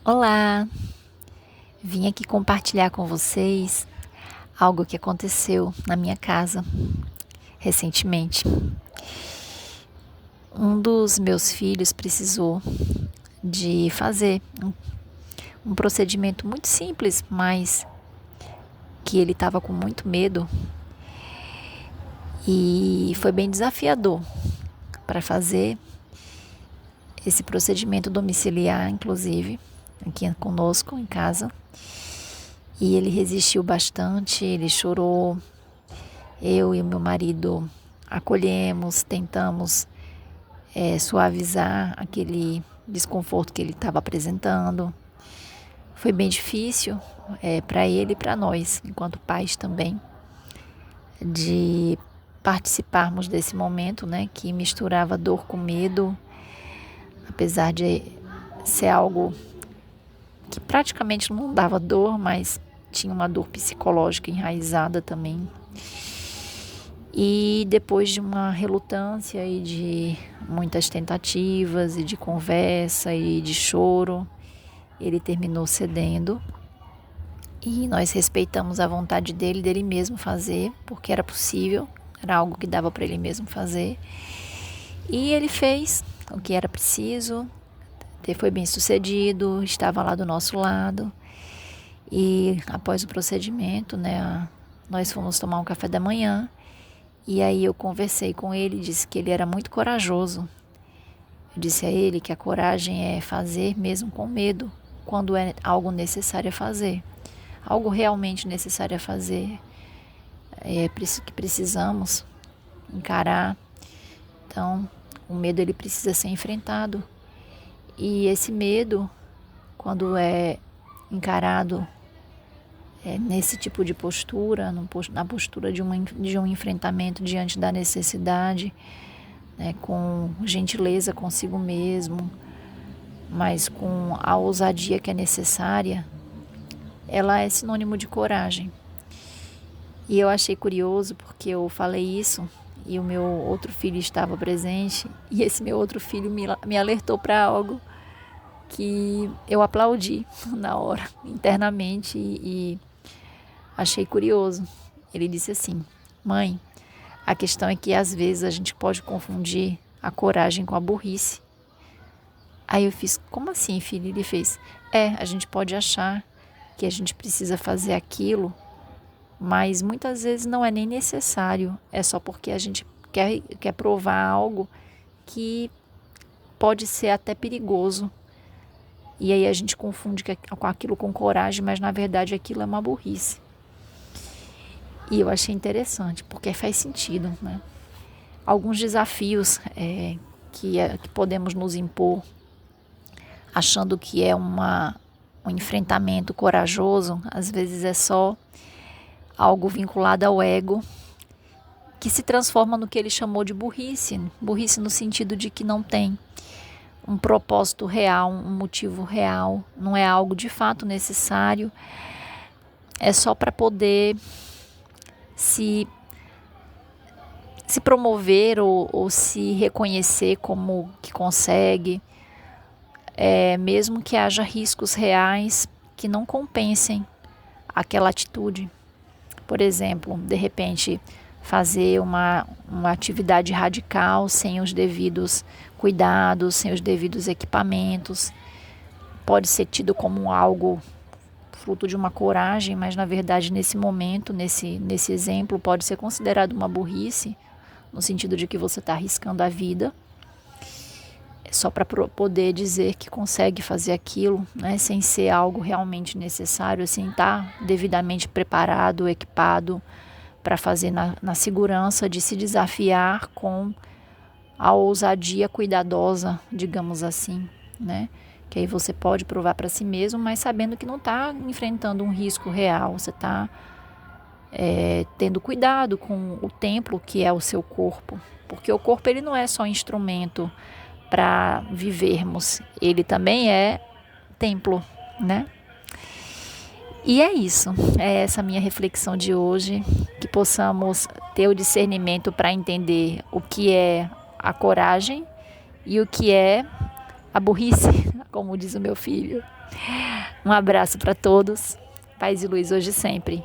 Olá, vim aqui compartilhar com vocês algo que aconteceu na minha casa recentemente. Um dos meus filhos precisou de fazer um procedimento muito simples, mas que ele estava com muito medo e foi bem desafiador para fazer esse procedimento domiciliar, inclusive, aqui conosco em casa. E ele resistiu bastante, ele chorou. Eu e o meu marido acolhemos, tentamos suavizar aquele desconforto que ele estava apresentando. Foi bem difícil para ele e para nós, enquanto pais também, de participarmos desse momento, né, que misturava dor com medo, apesar de ser algo que praticamente não dava dor, mas tinha uma dor psicológica enraizada também. E depois de uma relutância e de muitas tentativas e de conversa e de choro, ele terminou cedendo. E nós respeitamos a vontade dele mesmo fazer, porque era possível, era algo que dava para ele mesmo fazer. E ele fez o que era preciso, foi bem sucedido, estava lá do nosso lado. E após o procedimento, né, nós fomos tomar um café da manhã. E aí eu conversei com ele e disse que ele era muito corajoso. Eu disse a ele que a coragem é fazer mesmo com medo, quando é algo necessário a fazer. Algo realmente necessário a fazer, que precisamos encarar. Então, o medo ele precisa ser enfrentado. E esse medo, quando é encarado nesse tipo de postura, na postura de um enfrentamento diante da necessidade, né, com gentileza consigo mesmo, mas com a ousadia que é necessária, ela é sinônimo de coragem. E eu achei curioso porque eu falei isso e o meu outro filho estava presente, e esse meu outro filho me alertou para algo que eu aplaudi na hora, internamente, e achei curioso. Ele disse assim: mãe, a questão é que às vezes a gente pode confundir a coragem com a burrice. Aí eu fiz: como assim, filho? Ele fez: a gente pode achar que a gente precisa fazer aquilo, mas muitas vezes não é nem necessário. É só porque a gente quer provar algo que pode ser até perigoso. E aí a gente confunde com aquilo com coragem, mas na verdade aquilo é uma burrice. E eu achei interessante, porque faz sentido, né? Alguns desafios que podemos nos impor, achando que é um enfrentamento corajoso, às vezes é só algo vinculado ao ego, que se transforma no que ele chamou de burrice. Burrice no sentido de que não tem um propósito real, um motivo real, não é algo de fato necessário, é só para poder se promover ou se reconhecer como que consegue, mesmo que haja riscos reais que não compensem aquela atitude. Por exemplo, de repente, fazer uma atividade radical sem os devidos cuidados, sem os devidos equipamentos, pode ser tido como algo fruto de uma coragem, mas na verdade nesse momento, nesse exemplo, pode ser considerado uma burrice, no sentido de que você está arriscando a vida só para poder dizer que consegue fazer aquilo, né, sem ser algo realmente necessário, sem estar devidamente preparado, equipado para fazer na segurança de se desafiar com a ousadia cuidadosa, digamos assim, né? Que aí você pode provar para si mesmo, mas sabendo que não está enfrentando um risco real, você está tendo cuidado com o templo que é o seu corpo, porque o corpo ele não é só instrumento para vivermos, ele também é templo, né? E é isso, é essa minha reflexão de hoje, que possamos ter o discernimento para entender o que é a coragem e o que é a burrice, como diz o meu filho. Um abraço para todos. Paz e luz hoje e sempre.